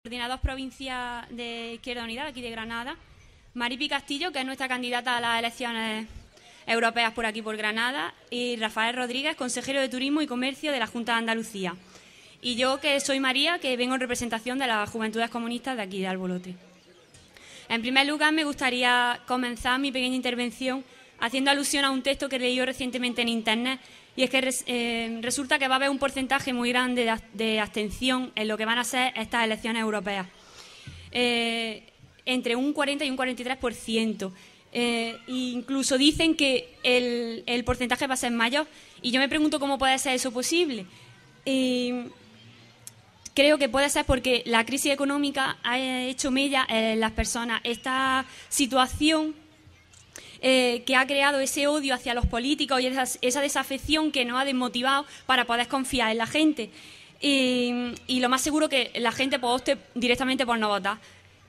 Coordinador Provincia de Izquierda Unida, aquí de Granada, Maripi Castillo, que es nuestra candidata a las elecciones europeas por aquí, por Granada, y Rafael Rodríguez, consejero de Turismo y Comercio de la Junta de Andalucía. Y yo, que soy María, que vengo en representación de las Juventudes Comunistas de aquí, de Albolote. En primer lugar, me gustaría comenzar mi pequeña intervención haciendo alusión a un texto que leí recientemente en Internet, y es que resulta que va a haber un porcentaje muy grande de abstención en lo que van a ser estas elecciones europeas, entre un 40 y un 43%. Incluso dicen que el porcentaje va a ser mayor, y yo me pregunto cómo puede ser eso posible. Creo que puede ser porque la crisis económica ha hecho mella en las personas. Esta situación que ha creado ese odio hacia los políticos y esa desafección que nos ha desmotivado para poder confiar en la gente. Y lo más seguro que la gente pues, opte directamente por no votar.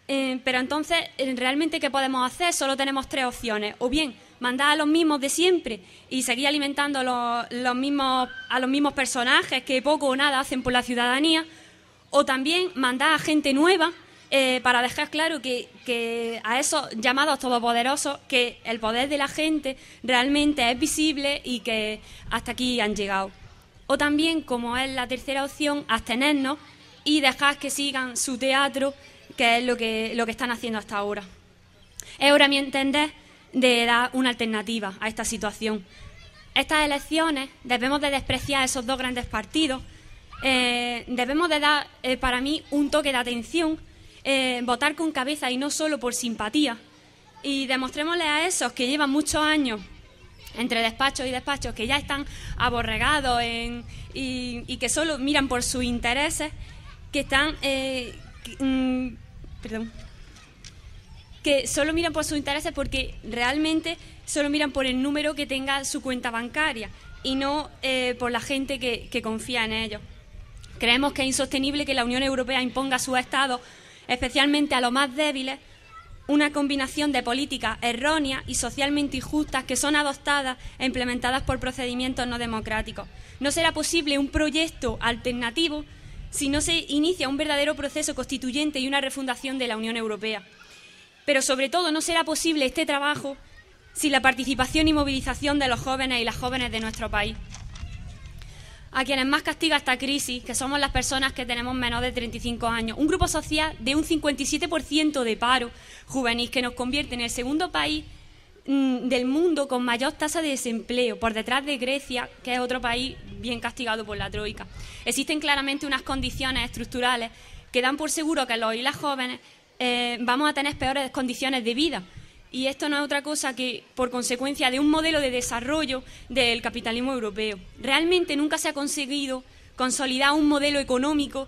Pero entonces, ¿realmente qué podemos hacer? Solo tenemos tres opciones. O bien, mandar a los mismos de siempre y seguir alimentando a los mismos personajes que poco o nada hacen por la ciudadanía. O también mandar a gente nueva para dejar claro que a esos llamados todopoderosos que el poder de la gente realmente es visible y que hasta aquí han llegado. O también, como es la tercera opción, abstenernos y dejar que sigan su teatro, que es lo que están haciendo hasta ahora. Es hora, a mi entender, de dar una alternativa a esta situación. Estas elecciones debemos de despreciar esos dos grandes partidos, debemos de dar, para mí, un toque de atención, votar con cabeza y no solo por simpatía, y demostrémosle a esos que llevan muchos años entre despachos y despachos, que ya están aborregados y que solo miran por sus intereses, que solo miran por sus intereses porque realmente solo miran por el número que tenga su cuenta bancaria y no por la gente que confía en ellos. Creemos que es insostenible que la Unión Europea imponga a sus estados, especialmente a los más débiles, una combinación de políticas erróneas y socialmente injustas que son adoptadas e implementadas por procedimientos no democráticos. No será posible un proyecto alternativo si no se inicia un verdadero proceso constituyente y una refundación de la Unión Europea. Pero sobre todo no será posible este trabajo sin la participación y movilización de los jóvenes y las jóvenes de nuestro país. A quienes más castiga esta crisis, que somos las personas que tenemos menos de 35 años, un grupo social de un 57% de paro juvenil, que nos convierte en el segundo país del mundo con mayor tasa de desempleo, por detrás de Grecia, que es otro país bien castigado por la troika. Existen claramente unas condiciones estructurales que dan por seguro que los y las jóvenes vamos a tener peores condiciones de vida. Y esto no es otra cosa que por consecuencia de un modelo de desarrollo del capitalismo europeo. Realmente nunca se ha conseguido consolidar un modelo económico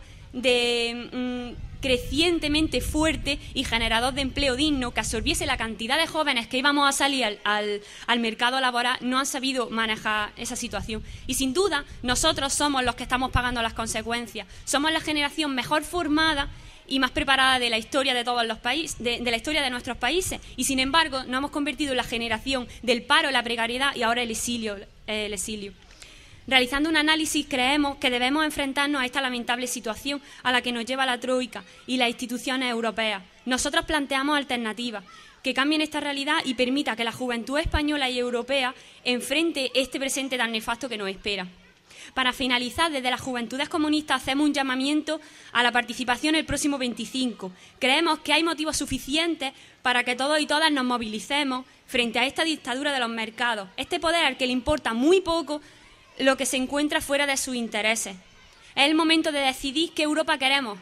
crecientemente fuerte y generador de empleo digno que absorbiese la cantidad de jóvenes que íbamos a salir al mercado laboral. No han sabido manejar esa situación. Y sin duda nosotros somos los que estamos pagando las consecuencias. Somos la generación mejor formada y más preparada de la historia de todos los países, de la historia de nuestros países, y sin embargo nos hemos convertido en la generación del paro, la precariedad y ahora el exilio. Realizando un análisis, creemos que debemos enfrentarnos a esta lamentable situación a la que nos lleva la troika y las instituciones europeas. Nosotros planteamos alternativas que cambien esta realidad y permita que la juventud española y europea enfrente este presente tan nefasto que nos espera. Para finalizar, desde las Juventudes Comunistas hacemos un llamamiento a la participación el próximo 25. Creemos que hay motivos suficientes para que todos y todas nos movilicemos frente a esta dictadura de los mercados, este poder al que le importa muy poco lo que se encuentra fuera de sus intereses. Es el momento de decidir qué Europa queremos.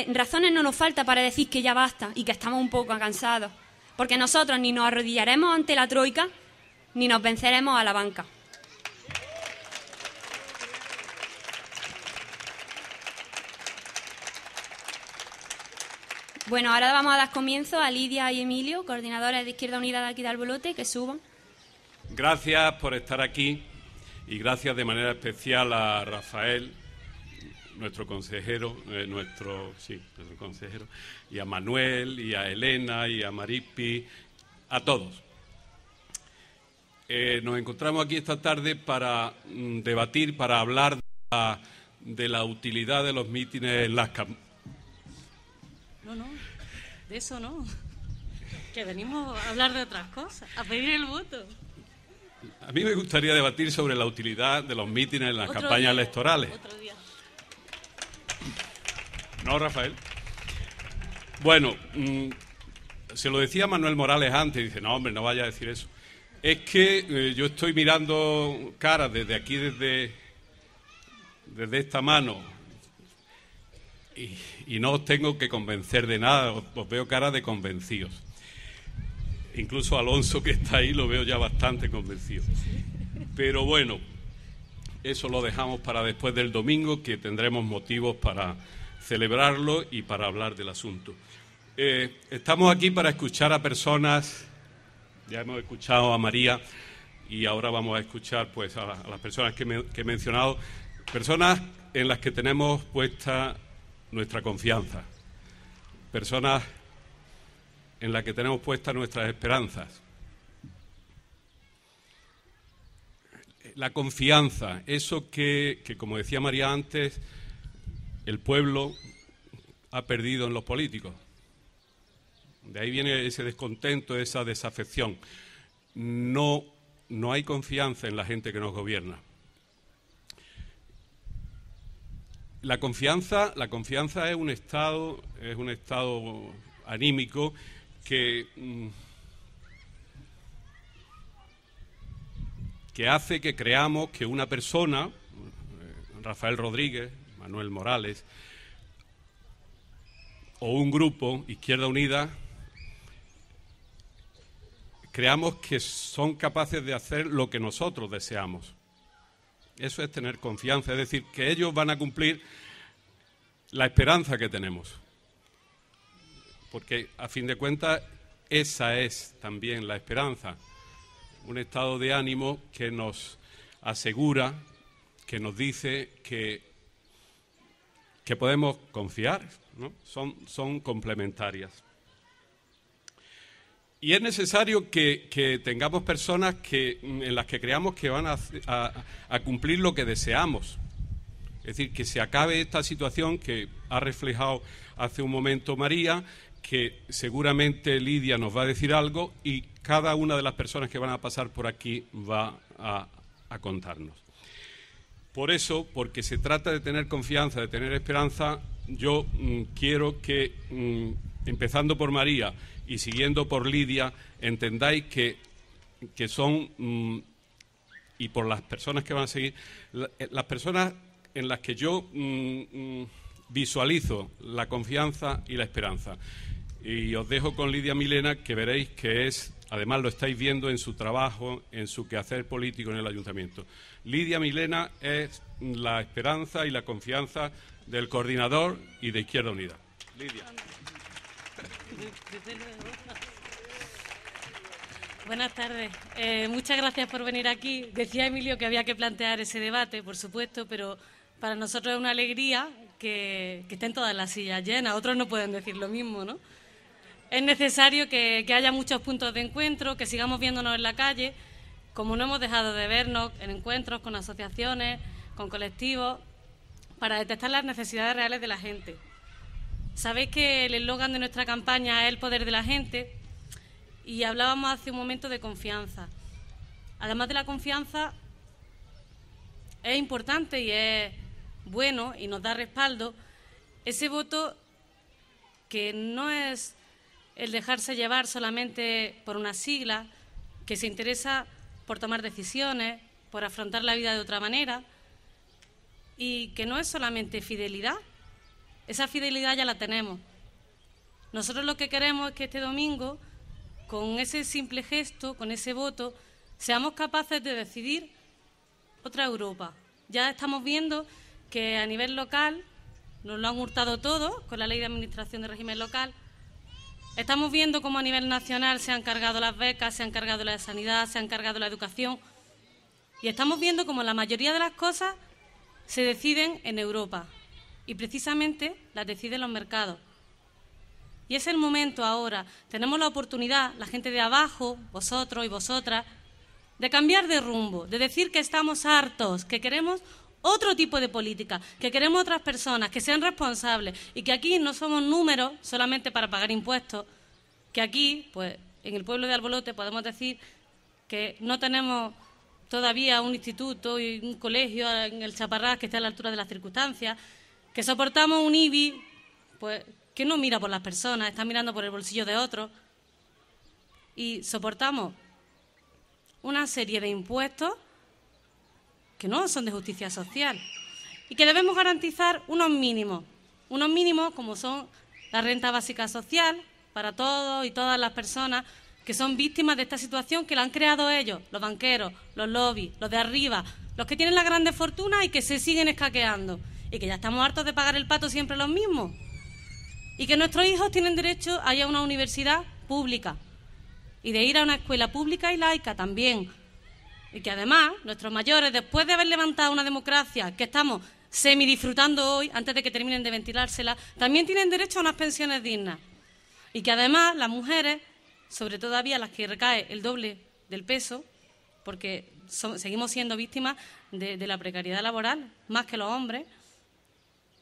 Razones no nos falta para decir que ya basta y que estamos un poco cansados, porque nosotros ni nos arrodillaremos ante la troika ni nos venceremos a la banca. Bueno, ahora vamos a dar comienzo a Lidia y Emilio, coordinadores de Izquierda Unida de aquí de Albolote, que suban. Gracias por estar aquí y gracias de manera especial a Rafael, nuestro consejero, y a Manuel, y a Elena, y a Maripi, a todos. Nos encontramos aquí esta tarde para debatir, para hablar de la utilidad de los mítines en las No, de eso no. Que venimos a hablar de otras cosas, a pedir el voto. A mí me gustaría debatir sobre la utilidad de los mítines en las campañas electorales. Otro día. ¿No, Rafael? Bueno, se lo decía Manuel Morales antes, dice, no, hombre, no vaya a decir eso. Es que yo estoy mirando caras desde aquí, desde esta mano, y no os tengo que convencer de nada, os veo caras de convencidos. Incluso Alonso, que está ahí, lo veo ya bastante convencido. Pero bueno, eso lo dejamos para después del domingo, que tendremos motivos para celebrarlo y para hablar del asunto. Estamos aquí para escuchar a personas, ya hemos escuchado a María y ahora vamos a escuchar pues a las personas que he mencionado, personas en las que tenemos puesta nuestra confianza, personas en las que tenemos puestas nuestras esperanzas. La confianza, eso que como decía María antes, el pueblo ha perdido en los políticos. De ahí viene ese descontento, esa desafección. No hay confianza en la gente que nos gobierna. La confianza es un estado anímico que hace que creamos que una persona, Rafael Rodríguez, Manuel Morales, o un grupo, Izquierda Unida, creamos que son capaces de hacer lo que nosotros deseamos. Eso es tener confianza, es decir, que ellos van a cumplir la esperanza que tenemos. Porque, a fin de cuentas, esa es también la esperanza. Un estado de ánimo que nos asegura, que nos dice que podemos confiar, ¿no? Son complementarias. Y es necesario que tengamos personas en las que creamos que van a cumplir lo que deseamos. Es decir, que se acabe esta situación que ha reflejado hace un momento María, que seguramente Lidia nos va a decir algo y cada una de las personas que van a pasar por aquí va a contarnos. Por eso, porque se trata de tener confianza, de tener esperanza, yo quiero que, empezando por María y siguiendo por Lidia, entendáis que son, y por las personas que van a seguir, las personas en las que yo visualizo la confianza y la esperanza. Y os dejo con Lidia Milena, que veréis que es, además lo estáis viendo en su trabajo, en su quehacer político en el ayuntamiento. Lidia Milena es la esperanza y la confianza del coordinador y de Izquierda Unida. Lidia. Buenas tardes. Muchas gracias por venir aquí. Decía Emilio que había que plantear ese debate, por supuesto, pero para nosotros es una alegría que estén todas las sillas llenas. Otros no pueden decir lo mismo, ¿no? Es necesario que haya muchos puntos de encuentro, que sigamos viéndonos en la calle, como no hemos dejado de vernos en encuentros con asociaciones, con colectivos, para detectar las necesidades reales de la gente. Sabéis que el eslogan de nuestra campaña es el poder de la gente y hablábamos hace un momento de confianza. Además de la confianza, es importante y es bueno y nos da respaldo ese voto que no es el dejarse llevar solamente por una sigla, que se interesa por tomar decisiones, por afrontar la vida de otra manera, y que no es solamente fidelidad. Esa fidelidad ya la tenemos. Nosotros lo que queremos es que este domingo, con ese simple gesto, con ese voto, seamos capaces de decidir otra Europa. Ya estamos viendo que a nivel local nos lo han hurtado todo con la Ley de Administración de Régimen Local. Estamos viendo cómo a nivel nacional se han cargado las becas, se han cargado la sanidad, se han cargado la educación. Y estamos viendo cómo la mayoría de las cosas se deciden en Europa. Y precisamente las deciden los mercados. Y es el momento ahora. Tenemos la oportunidad, la gente de abajo, vosotros y vosotras, de cambiar de rumbo, de decir que estamos hartos, que queremos otro tipo de política, que queremos otras personas, que sean responsables y que aquí no somos números solamente para pagar impuestos, que aquí, pues, en el pueblo de Albolote podemos decir que no tenemos todavía un instituto y un colegio en el Chaparrás que esté a la altura de las circunstancias, que soportamos un IBI, pues, que no mira por las personas, está mirando por el bolsillo de otros, y soportamos una serie de impuestos que no son de justicia social y que debemos garantizar unos mínimos como son la renta básica social para todos y todas las personas que son víctimas de esta situación que la han creado ellos, los banqueros, los lobbies, los de arriba, los que tienen las grandes fortunas y que se siguen escaqueando y que ya estamos hartos de pagar el pato siempre los mismos y que nuestros hijos tienen derecho a ir a una universidad pública y de ir a una escuela pública y laica también. Y que además nuestros mayores, después de haber levantado una democracia que estamos semidisfrutando hoy, antes de que terminen de ventilársela, también tienen derecho a unas pensiones dignas. Y que además las mujeres, sobre todo todavía las que recae el doble del peso, porque seguimos siendo víctimas de la precariedad laboral, más que los hombres,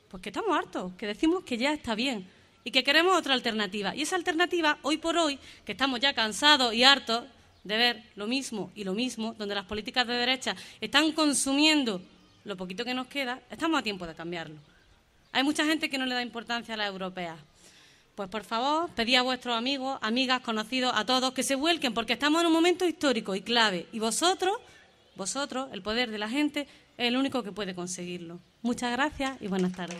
pues que estamos hartos, que decimos que ya está bien y que queremos otra alternativa. Y esa alternativa, hoy por hoy, que estamos ya cansados y hartos de ver lo mismo y lo mismo, donde las políticas de derecha están consumiendo lo poquito que nos queda, estamos a tiempo de cambiarlo. Hay mucha gente que no le da importancia a las europeas. Pues por favor, pedid a vuestros amigos, amigas, conocidos, a todos, que se vuelquen, porque estamos en un momento histórico y clave. Y vosotros, el poder de la gente, es el único que puede conseguirlo. Muchas gracias y buenas tardes.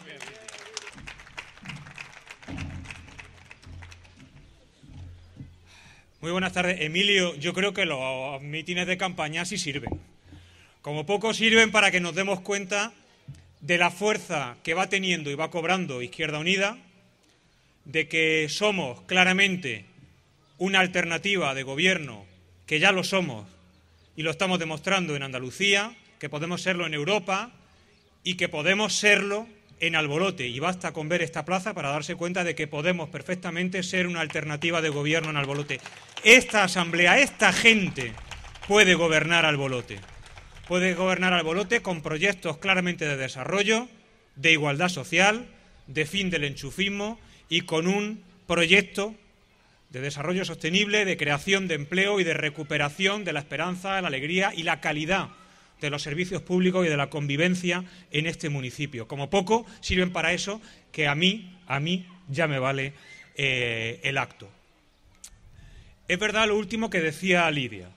Muy buenas tardes. Emilio, yo creo que los mítines de campaña sí sirven. Como poco sirven para que nos demos cuenta de la fuerza que va teniendo y va cobrando Izquierda Unida, de que somos claramente una alternativa de gobierno, que ya lo somos y lo estamos demostrando en Andalucía, que podemos serlo en Europa y que podemos serlo en Albolote. Y basta con ver esta plaza para darse cuenta de que podemos perfectamente ser una alternativa de gobierno en Albolote. Esta asamblea, esta gente puede gobernar Albolote. Puede gobernar Albolote con proyectos claramente de desarrollo, de igualdad social, de fin del enchufismo y con un proyecto de desarrollo sostenible, de creación de empleo y de recuperación de la esperanza, la alegría y la calidad de los servicios públicos y de la convivencia en este municipio. Como poco sirven para eso, que a mí ya me vale el acto. Es verdad lo último que decía Lidia.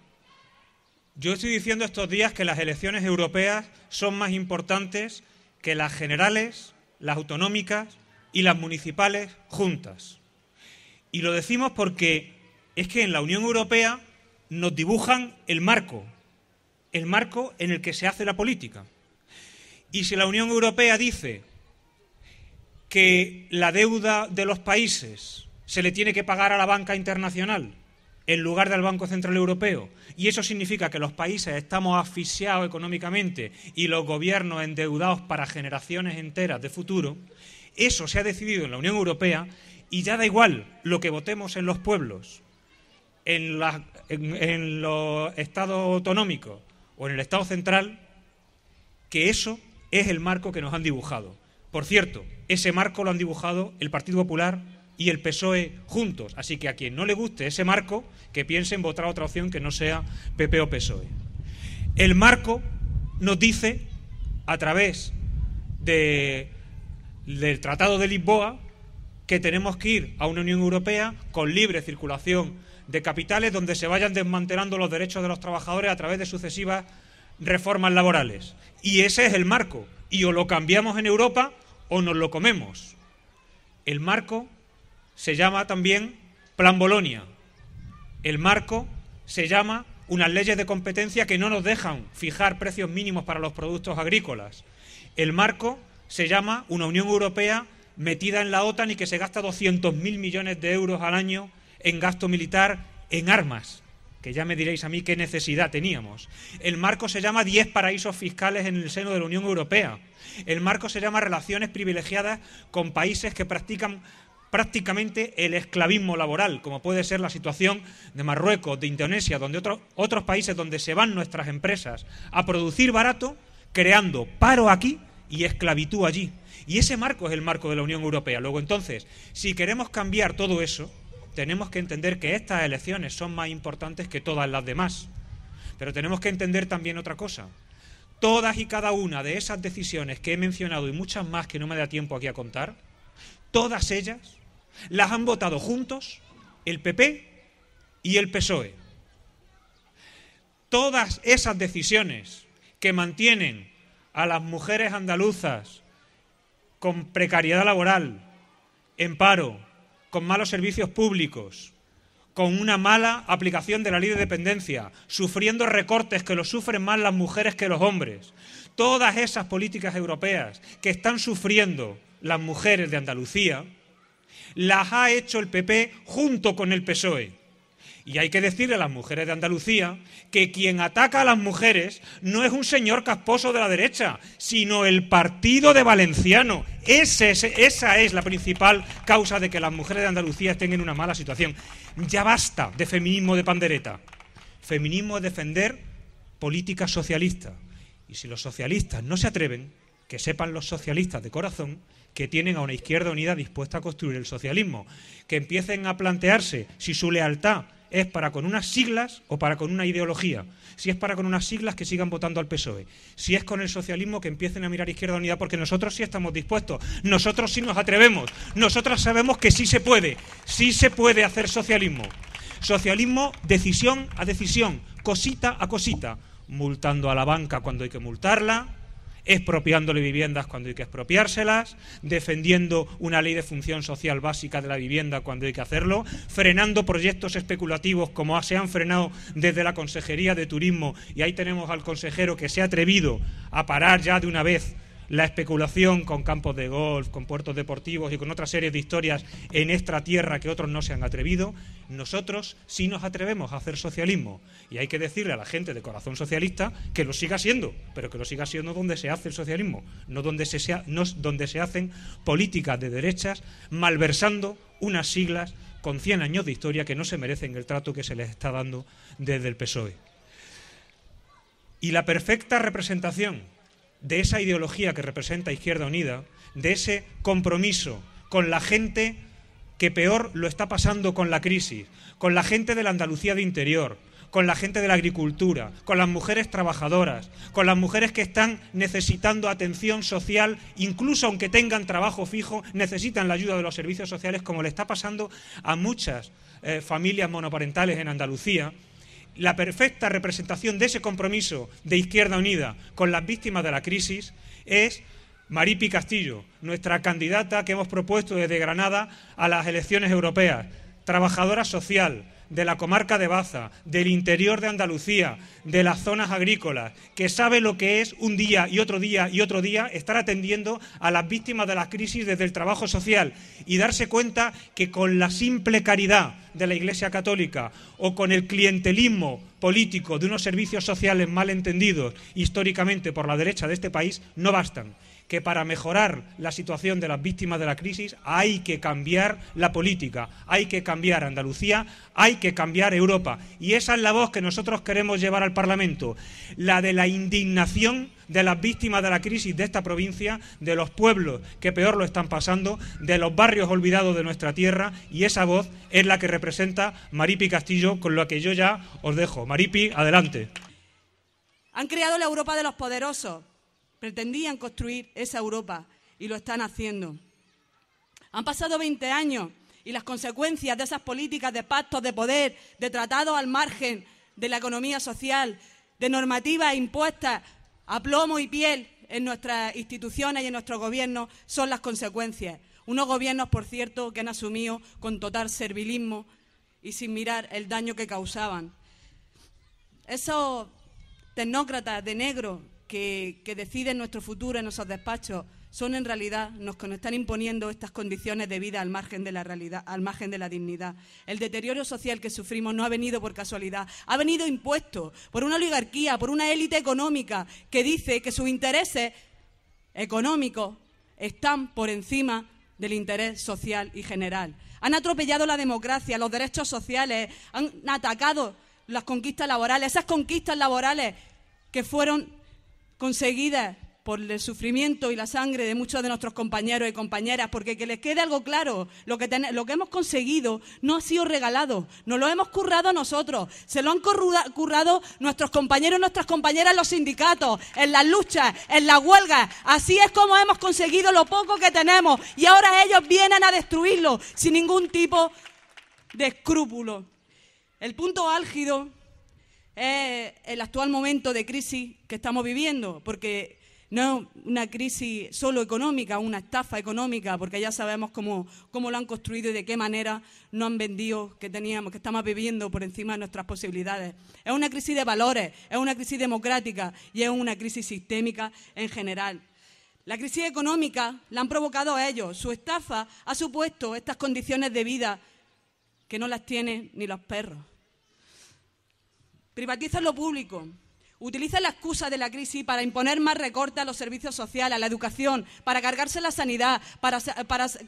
Yo estoy diciendo estos días que las elecciones europeas son más importantes que las generales, las autonómicas y las municipales juntas. Y lo decimos porque es que en la Unión Europea nos dibujan el marco en el que se hace la política. Y si la Unión Europea dice que la deuda de los países se le tiene que pagar a la banca internacional en lugar del Banco Central Europeo, y eso significa que los países estamos asfixiados económicamente y los gobiernos endeudados para generaciones enteras de futuro, eso se ha decidido en la Unión Europea y ya da igual lo que votemos en los pueblos, en los estados autonómicos o en el Estado central, que eso es el marco que nos han dibujado. Por cierto, ese marco lo han dibujado el Partido Popular y el PSOE juntos, así que a quien no le guste ese marco, que piense en votar otra opción que no sea PP o PSOE. El marco nos dice, a través del Tratado de Lisboa, que tenemos que ir a una Unión Europea con libre circulación de capitales, donde se vayan desmantelando los derechos de los trabajadores a través de sucesivas reformas laborales. Y ese es el marco. Y o lo cambiamos en Europa o nos lo comemos. El marco se llama también Plan Bolonia. El marco se llama unas leyes de competencia que no nos dejan fijar precios mínimos para los productos agrícolas. El marco se llama una Unión Europea metida en la OTAN y que se gasta 200.000 millones de euros al año en gasto militar, en armas, que ya me diréis a mí qué necesidad teníamos. El marco se llama 10 paraísos fiscales en el seno de la Unión Europea. El marco se llama relaciones privilegiadas con países que practican prácticamente el esclavismo laboral, como puede ser la situación de Marruecos, de Indonesia, donde otros países donde se van nuestras empresas a producir barato, creando paro aquí y esclavitud allí. Y ese marco es el marco de la Unión Europea. Luego, entonces, si queremos cambiar todo eso, tenemos que entender que estas elecciones son más importantes que todas las demás. Pero tenemos que entender también otra cosa. Todas y cada una de esas decisiones que he mencionado y muchas más que no me da tiempo aquí a contar, todas ellas las han votado juntos el PP y el PSOE. Todas esas decisiones que mantienen a las mujeres andaluzas con precariedad laboral, en paro, con malos servicios públicos, con una mala aplicación de la ley de dependencia, sufriendo recortes que los sufren más las mujeres que los hombres. Todas esas políticas europeas que están sufriendo las mujeres de Andalucía, las ha hecho el PP junto con el PSOE. Y hay que decirle a las mujeres de Andalucía que quien ataca a las mujeres no es un señor casposo de la derecha, sino el partido de Valenciano. Esa es la principal causa de que las mujeres de Andalucía estén en una mala situación. Ya basta de feminismo de pandereta. Feminismo es defender política socialista. Y si los socialistas no se atreven, que sepan los socialistas de corazón que tienen a una Izquierda Unida dispuesta a construir el socialismo. Que empiecen a plantearse si su lealtad es para con unas siglas o para con una ideología. Si es para con unas siglas, que sigan votando al PSOE. Si es con el socialismo, que empiecen a mirar Izquierda Unida, porque nosotros sí estamos dispuestos. Nosotros sí nos atrevemos. Nosotros sabemos que sí se puede hacer socialismo. Socialismo, decisión a decisión, cosita a cosita, multando a la banca cuando hay que multarla, expropiándole viviendas cuando hay que expropiárselas, defendiendo una ley de función social básica de la vivienda cuando hay que hacerlo, frenando proyectos especulativos como se han frenado desde la Consejería de Turismo, y ahí tenemos al consejero que se ha atrevido a parar ya de una vez la especulación con campos de golf, con puertos deportivos y con otra serie de historias en esta tierra que otros no se han atrevido. Nosotros sí nos atrevemos a hacer socialismo, y hay que decirle a la gente de corazón socialista que lo siga siendo, pero que lo siga siendo donde se hace el socialismo, no donde se hacen políticas de derechas malversando unas siglas con 100 años de historia que no se merecen el trato que se les está dando desde el PSOE. Y la perfecta representación de esa ideología que representa Izquierda Unida, de ese compromiso con la gente que peor lo está pasando con la crisis, con la gente de la Andalucía de interior, con la gente de la agricultura, con las mujeres trabajadoras, con las mujeres que están necesitando atención social, incluso aunque tengan trabajo fijo, necesitan la ayuda de los servicios sociales, como le está pasando a muchas familias monoparentales en Andalucía. La perfecta representación de ese compromiso de Izquierda Unida con las víctimas de la crisis es Maripi Castillo, nuestra candidata que hemos propuesto desde Granada a las elecciones europeas, trabajadora social de la comarca de Baza, del interior de Andalucía, de las zonas agrícolas, que sabe lo que es un día y otro día y otro día estar atendiendo a las víctimas de la crisis desde el trabajo social y darse cuenta que con la simple caridad de la Iglesia Católica o con el clientelismo político de unos servicios sociales mal entendidos históricamente por la derecha de este país no bastan. Que para mejorar la situación de las víctimas de la crisis hay que cambiar la política, hay que cambiar Andalucía, hay que cambiar Europa. Y esa es la voz que nosotros queremos llevar al Parlamento, la de la indignación de las víctimas de la crisis de esta provincia, de los pueblos que peor lo están pasando, de los barrios olvidados de nuestra tierra, y esa voz es la que representa Maripi Castillo, con lo que yo ya os dejo. Maripi, adelante. Han creado la Europa de los poderosos. Pretendían construir esa Europa y lo están haciendo. Han pasado 20 años y las consecuencias de esas políticas de pactos de poder, de tratados al margen de la economía social, de normativas impuestas a plomo y piel en nuestras instituciones y en nuestros gobiernos son las consecuencias. Unos gobiernos, por cierto, que han asumido con total servilismo y sin mirar el daño que causaban. Esos tecnócratas de negro que deciden nuestro futuro en nuestros despachos son en realidad los que nos están imponiendo estas condiciones de vida al margen de la realidad, al margen de la dignidad. El deterioro social que sufrimos no ha venido por casualidad, ha venido impuesto por una oligarquía, por una élite económica que dice que sus intereses económicos están por encima del interés social y general. Han atropellado la democracia, los derechos sociales, han atacado las conquistas laborales, esas conquistas laborales que fueron conseguidas por el sufrimiento y la sangre de muchos de nuestros compañeros y compañeras, porque que les quede algo claro, lo que hemos conseguido no ha sido regalado, nos lo hemos currado nosotros, se lo han currado nuestros compañeros y nuestras compañeras en los sindicatos, en las luchas, en las huelgas. Así es como hemos conseguido lo poco que tenemos y ahora ellos vienen a destruirlo sin ningún tipo de escrúpulo. El punto álgido es el actual momento de crisis que estamos viviendo, porque no es una crisis solo económica, una estafa económica, porque ya sabemos cómo lo han construido y de qué manera nos han vendido que estamos viviendo por encima de nuestras posibilidades. Es una crisis de valores, es una crisis democrática y es una crisis sistémica en general. La crisis económica la han provocado ellos. Su estafa ha supuesto estas condiciones de vida que no las tienen ni los perros. Privatizan lo público. Utilizan la excusa de la crisis para imponer más recortes a los servicios sociales, a la educación, para cargarse la sanidad, para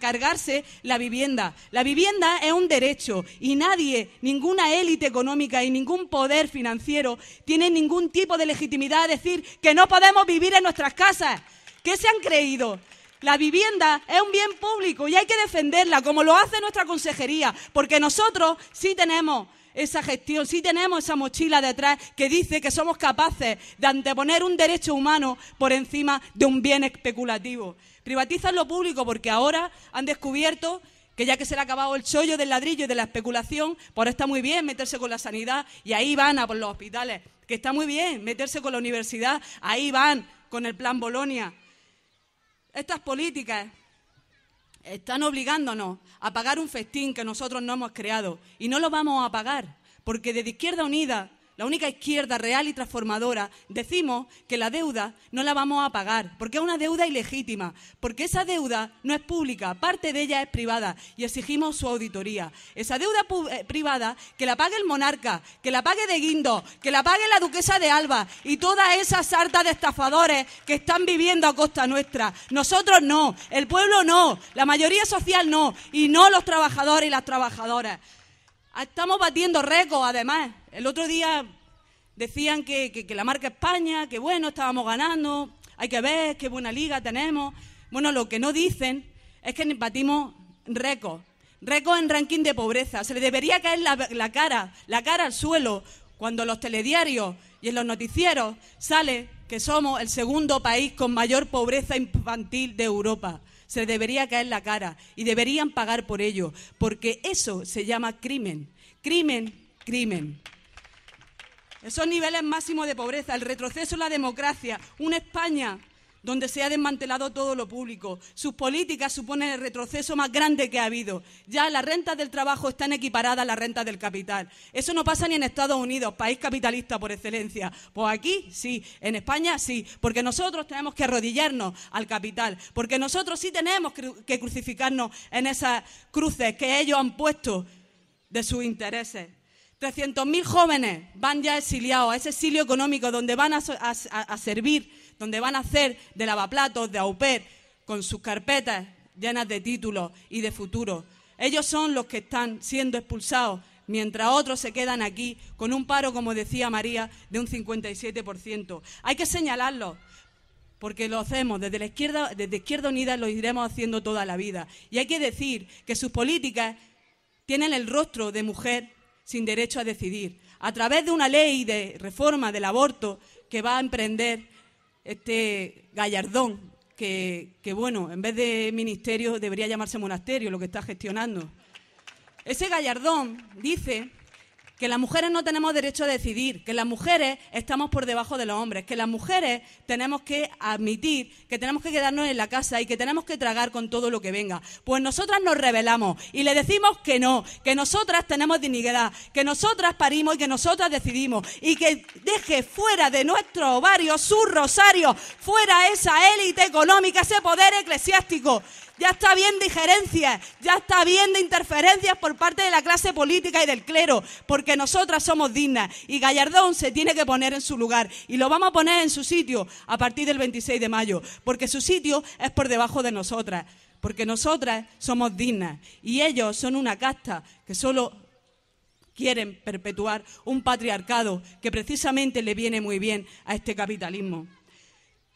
cargarse la vivienda. La vivienda es un derecho y nadie, ninguna élite económica y ningún poder financiero tiene ningún tipo de legitimidad a decir que no podemos vivir en nuestras casas. ¿Qué se han creído? La vivienda es un bien público y hay que defenderla, como lo hace nuestra consejería, porque nosotros sí tenemos esa gestión, sí tenemos esa mochila detrás que dice que somos capaces de anteponer un derecho humano por encima de un bien especulativo. Privatizan lo público porque ahora han descubierto que ya que se le ha acabado el chollo del ladrillo y de la especulación, pues está muy bien meterse con la sanidad y ahí van a por los hospitales, que está muy bien meterse con la universidad, ahí van con el plan Bolonia. Estas políticas están obligándonos a pagar un festín que nosotros no hemos creado y no lo vamos a pagar porque desde Izquierda Unida, la única izquierda real y transformadora, decimos que la deuda no la vamos a pagar porque es una deuda ilegítima, porque esa deuda no es pública, parte de ella es privada y exigimos su auditoría. Esa deuda privada que la pague el monarca, que la pague de Guindos, que la pague la duquesa de Alba y toda esa sarta de estafadores que están viviendo a costa nuestra. Nosotros no, el pueblo no, la mayoría social no y no los trabajadores y las trabajadoras. Estamos batiendo récords, además. El otro día decían que la marca España, que bueno, estábamos ganando, hay que ver qué buena liga tenemos. Bueno, lo que no dicen es que batimos récords en ranking de pobreza. Se le debería caer la cara al suelo cuando en los telediarios y en los noticieros sale que somos el segundo país con mayor pobreza infantil de Europa. Se debería caer la cara y deberían pagar por ello, porque eso se llama crimen. Crimen. Esos niveles máximos de pobreza, el retroceso en la democracia, una España donde se ha desmantelado todo lo público. Sus políticas suponen el retroceso más grande que ha habido. Ya las rentas del trabajo están equiparadas a las rentas del capital. Eso no pasa ni en Estados Unidos, país capitalista por excelencia. Pues aquí sí, en España sí, porque nosotros tenemos que arrodillarnos al capital, porque nosotros sí tenemos que crucificarnos en esas cruces que ellos han puesto de sus intereses. 300.000 jóvenes van ya exiliados a ese exilio económico donde van a servir, donde van a hacer de lavaplatos, de au pair, con sus carpetas llenas de títulos y de futuro. Ellos son los que están siendo expulsados, mientras otros se quedan aquí con un paro, como decía María, de un 57%. Hay que señalarlos, porque lo hacemos desde Izquierda Unida, lo iremos haciendo toda la vida. Y hay que decir que sus políticas tienen el rostro de mujer sin derecho a decidir, a través de una ley de reforma del aborto que va a emprender este Gallardón, que bueno, en vez de ministerio debería llamarse monasterio, lo que está gestionando. Ese Gallardón dice que las mujeres no tenemos derecho a decidir, que las mujeres estamos por debajo de los hombres, que las mujeres tenemos que admitir que tenemos que quedarnos en la casa y que tenemos que tragar con todo lo que venga. Pues nosotras nos rebelamos y le decimos que no, que nosotras tenemos dignidad, que nosotras parimos y que nosotras decidimos y que deje fuera de nuestro ovario su rosario, fuera esa élite económica, ese poder eclesiástico. Ya está bien de injerencias, ya está bien de interferencias por parte de la clase política y del clero, porque nosotras somos dignas y Gallardón se tiene que poner en su lugar y lo vamos a poner en su sitio a partir del 26 de mayo, porque su sitio es por debajo de nosotras, porque nosotras somos dignas y ellos son una casta que solo quieren perpetuar un patriarcado que precisamente le viene muy bien a este capitalismo.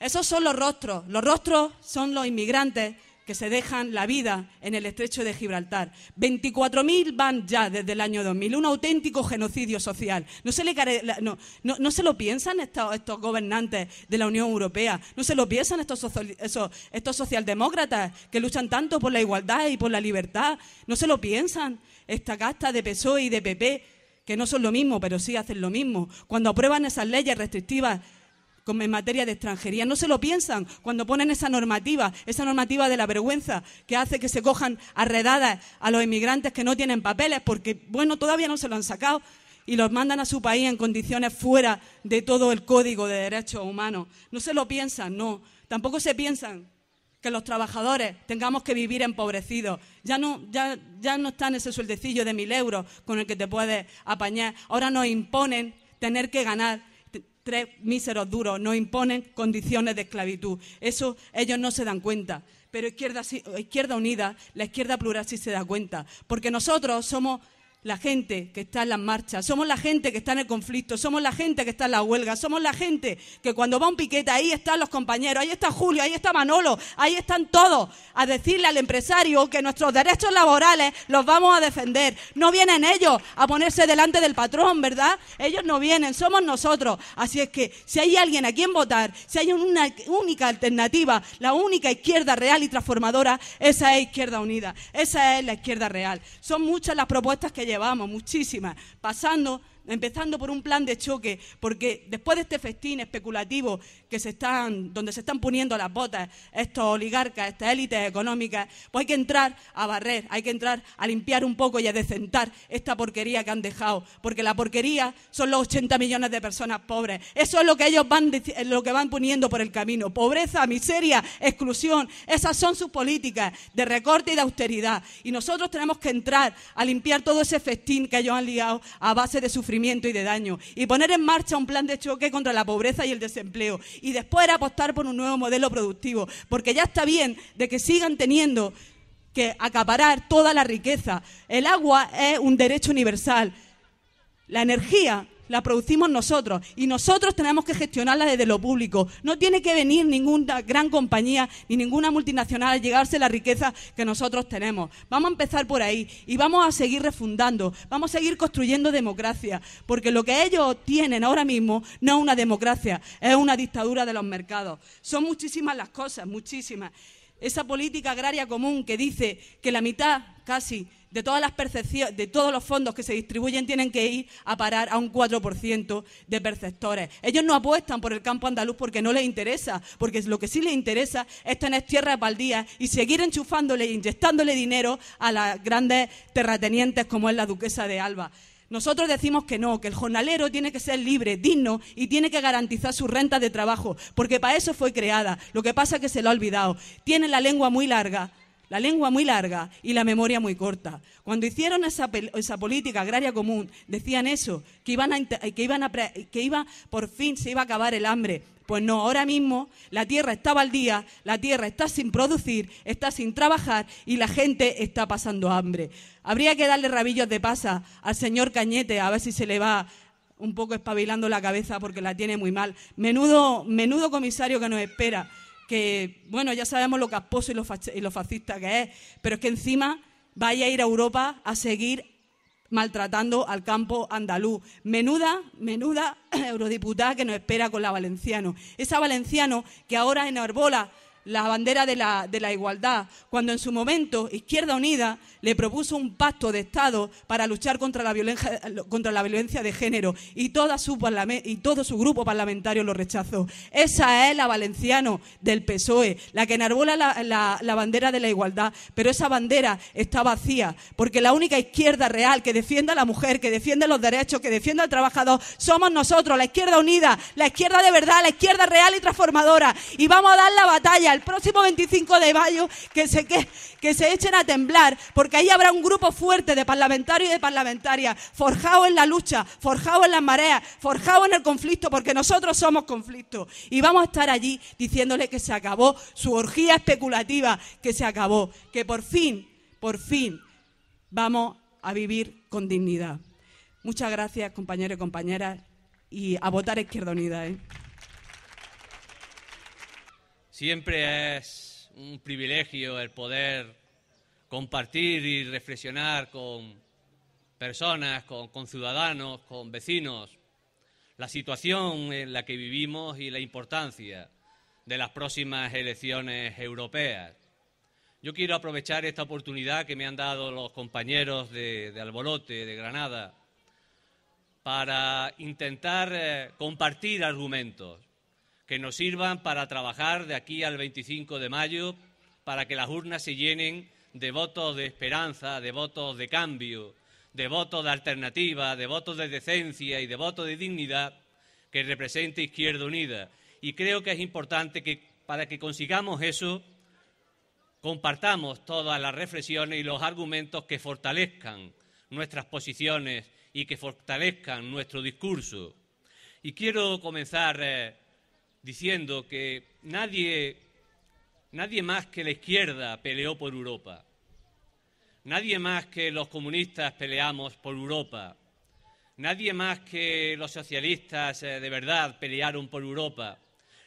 Esos son los rostros. Los rostros son los inmigrantes que se dejan la vida en el estrecho de Gibraltar. 24.000 van ya desde el año 2000, un auténtico genocidio social. ¿No se lo piensan estos gobernantes de la Unión Europea? ¿No se lo piensan estos socialdemócratas que luchan tanto por la igualdad y por la libertad? ¿No se lo piensan esta casta de PSOE y de PP, que no son lo mismo, pero sí hacen lo mismo? Cuando aprueban esas leyes restrictivas en materia de extranjería, no se lo piensan cuando ponen esa normativa de la vergüenza que hace que se cojan a redadas a los inmigrantes que no tienen papeles porque, bueno, todavía no se lo han sacado y los mandan a su país en condiciones fuera de todo el Código de Derechos Humanos. No se lo piensan, no. Tampoco se piensan que los trabajadores tengamos que vivir empobrecidos. Ya no está en ese sueldecillo de 1.000 euros con el que te puedes apañar. Ahora nos imponen tener que ganar 3 míseros duros, nos imponen condiciones de esclavitud. Eso ellos no se dan cuenta. Pero Izquierda Unida, la izquierda plural sí se da cuenta. Porque nosotros somos la gente que está en las marchas, somos la gente que está en el conflicto, somos la gente que está en la huelga, somos la gente que cuando va a un piquete, ahí están los compañeros, ahí está Julio, ahí está Manolo, ahí están todos, a decirle al empresario que nuestros derechos laborales los vamos a defender. No vienen ellos a ponerse delante del patrón, ¿verdad? Ellos no vienen, somos nosotros. Así es que si hay alguien a quien votar, si hay una única alternativa, la única izquierda real y transformadora, esa es Izquierda Unida, esa es la izquierda real. Son muchas las propuestas que llevamos, muchísimas, empezando por un plan de choque, porque después de este festín especulativo donde se están poniendo las botas estos oligarcas, estas élites económicas, pues hay que entrar a barrer, hay que entrar a limpiar un poco y a decentar esta porquería que han dejado, porque la porquería son los 80 millones de personas pobres. Eso es lo que ellos van poniendo por el camino: pobreza, miseria, exclusión. Esas son sus políticas de recorte y de austeridad, y nosotros tenemos que entrar a limpiar todo ese festín que ellos han liado a base de sufrimiento y de daño, y poner en marcha un plan de choque contra la pobreza y el desempleo, y después apostar por un nuevo modelo productivo, porque ya está bien de que sigan teniendo que acaparar toda la riqueza. El agua es un derecho universal, la energía la producimos nosotros y nosotros tenemos que gestionarla desde lo público. No tiene que venir ninguna gran compañía ni ninguna multinacional a llegarse la riqueza que nosotros tenemos. Vamos a empezar por ahí y vamos a seguir refundando, vamos a seguir construyendo democracia, porque lo que ellos tienen ahora mismo no es una democracia, es una dictadura de los mercados. Son muchísimas las cosas, muchísimas. Esa política agraria común que dice que la mitad casi de todas las percepciones, de todos los fondos que se distribuyen tienen que ir a parar a un 4% de perceptores. Ellos no apuestan por el campo andaluz porque no les interesa, porque lo que sí les interesa es tener tierras baldías y seguir enchufándole e inyectándole dinero a las grandes terratenientes como es la duquesa de Alba. Nosotros decimos que no, que el jornalero tiene que ser libre, digno y tiene que garantizar sus rentas de trabajo, porque para eso fue creada. Lo que pasa es que se lo ha olvidado. Tiene la lengua muy larga y la memoria muy corta. Cuando hicieron esa política agraria común, decían eso, que por fin se iba a acabar el hambre. Pues no, ahora mismo la tierra está baldía, la tierra está sin producir, está sin trabajar y la gente está pasando hambre. Habría que darle rabillos de pasa al señor Cañete, a ver si se le va un poco espabilando la cabeza porque la tiene muy mal. Menudo comisario que nos espera, que, bueno, ya sabemos lo casposo y lo fascista que es, pero es que encima vaya a ir a Europa a seguir maltratando al campo andaluz. Menuda eurodiputada que nos espera con la Valenciano. Esa Valenciano que ahora enarbola la bandera de la igualdad, cuando en su momento Izquierda Unida le propuso un pacto de Estado para luchar contra la violencia de género y todo su grupo parlamentario lo rechazó. Esa es la Valenciano del PSOE, la que enarbola la bandera de la igualdad, pero esa bandera está vacía, porque la única izquierda real que defiende a la mujer, que defiende los derechos, que defiende al trabajador, somos nosotros, la Izquierda Unida, la izquierda de verdad, la izquierda real y transformadora, y vamos a dar la batalla el próximo 25 de mayo, que se echen a temblar, porque ahí habrá un grupo fuerte de parlamentarios y de parlamentarias, forjados en la lucha, forjados en las mareas, forjados en el conflicto, porque nosotros somos conflicto, y vamos a estar allí diciéndole que se acabó su orgía especulativa, que se acabó, que por fin vamos a vivir con dignidad. Muchas gracias, compañeros y compañeras, y a votar Izquierda Unida, Siempre es un privilegio el poder compartir y reflexionar con personas, con ciudadanos, con vecinos, la situación en la que vivimos y la importancia de las próximas elecciones europeas. Yo quiero aprovechar esta oportunidad que me han dado los compañeros de Albolote, de Granada, para intentar compartir argumentos que nos sirvan para trabajar de aquí al 25 de mayo, para que las urnas se llenen de votos de esperanza, de votos de cambio, de votos de alternativa, de votos de decencia y de votos de dignidad que represente Izquierda Unida. Y creo que es importante que, para que consigamos eso, compartamos todas las reflexiones y los argumentos que fortalezcan nuestras posiciones y que fortalezcan nuestro discurso. Y quiero comenzar diciendo que nadie más que la izquierda peleó por Europa. Nadie más que los comunistas peleamos por Europa. Nadie más que los socialistas de verdad pelearon por Europa.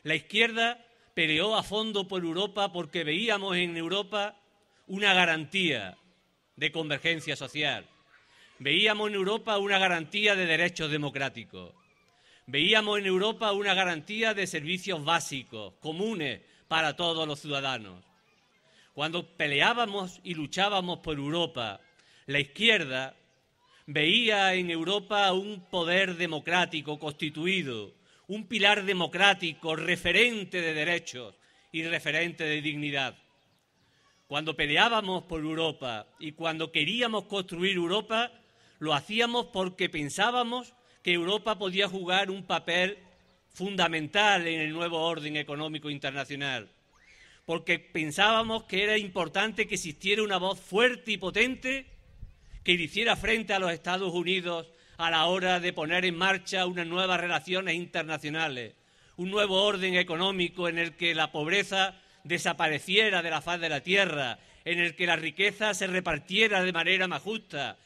La izquierda peleó a fondo por Europa porque veíamos en Europa una garantía de convergencia social. Veíamos en Europa una garantía de derechos democráticos. Veíamos en Europa una garantía de servicios básicos, comunes para todos los ciudadanos. Cuando peleábamos y luchábamos por Europa, la izquierda veía en Europa un poder democrático constituido, un pilar democrático referente de derechos y referente de dignidad. Cuando peleábamos por Europa y cuando queríamos construir Europa, lo hacíamos porque pensábamos que Europa podía jugar un papel fundamental en el nuevo orden económico internacional, porque pensábamos que era importante que existiera una voz fuerte y potente que le hiciera frente a los Estados Unidos a la hora de poner en marcha unas nuevas relaciones internacionales, un nuevo orden económico en el que la pobreza desapareciera de la faz de la tierra, en el que la riqueza se repartiera de manera más justa,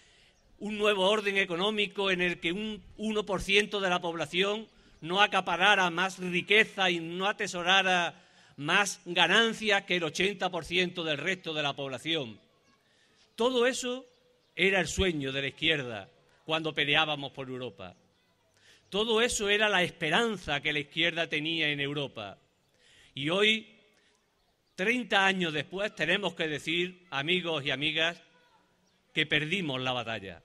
un nuevo orden económico en el que un 1% de la población no acaparara más riqueza y no atesorara más ganancias que el 80% del resto de la población. Todo eso era el sueño de la izquierda cuando peleábamos por Europa. Todo eso era la esperanza que la izquierda tenía en Europa. Y hoy, 30 años después, tenemos que decir, amigos y amigas, que perdimos la batalla.